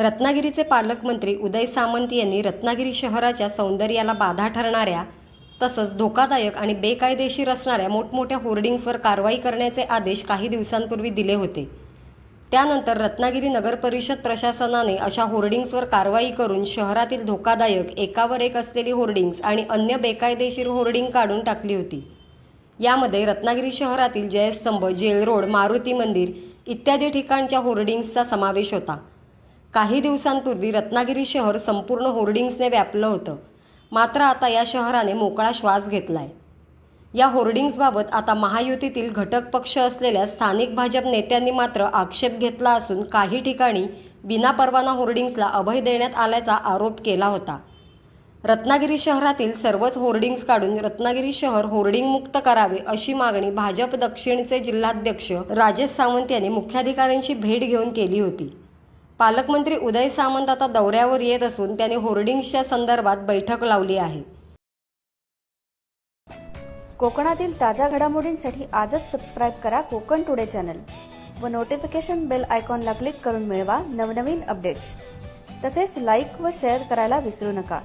रत्नागिरीचे पालकमंत्री उदय सामंत यांनी रत्नागिरी शहराच्या सौंदर्याला बाधा ठरणाऱ्या तसंच धोकादायक आणि बेकायदेशीर असणाऱ्या मोठमोठ्या होर्डिंग्सवर कारवाई करण्याचे आदेश काही दिवसांपूर्वी दिले होते। त्यानंतर रत्नागिरी नगर परिषद प्रशासनाने अशा होर्डिंग्सवर कारवाई करून शहरातील धोकादायक एकावर एक असलेली होर्डिंग्स आणि अन्य बेकायदेशीर होर्डिंग काढून टाकली होती। यामध्ये रत्नागिरी शहरातील जयस्तंभ, जेल रोड, मारुती मंदिर इत्यादी ठिकाणच्या होर्डिंग्सचा समावेश होता। काही दिवसांपूर्वी रत्नागिरी शहर संपूर्ण होर्डिंग्सने व्यापलं होतं, मात्र आता या शहराने मोकळा श्वास घेतलाय। या होर्डिंग्सबाबत आता महायुतीतील घटक पक्ष असलेल्या स्थानिक भाजप नेत्यांनी मात्र आक्षेप घेतला असून काही ठिकाणी बिनापरवाना होर्डिंग्सला अभय देण्यात आल्याचा आरोप केला होता। रत्नागिरी शहरातील सर्वच होर्डिंग्स काढून रत्नागिरी शहर होर्डिंग मुक्त करावे अशी मागणी भाजप दक्षिणचे जिल्हाध्यक्ष राजेश सावंत यांनी मुख्याधिकाऱ्यांची भेट घेऊन केली होती। पालकमंत्री उदय सामंत आता दौऱ्यावर येत असून त्यांनी होर्डिंग्सच्या संदर्भात बैठक लावली आहे। कोकणातील ताज्या घडामोडींसाठी आजच सबस्क्राईब करा कोकण टुडे चॅनल व नोटिफिकेशन बेल आयकॉनला क्लिक करून मिळवा नवनवीन अपडेट्स। तसेच लाईक व शेअर करायला विसरू नका।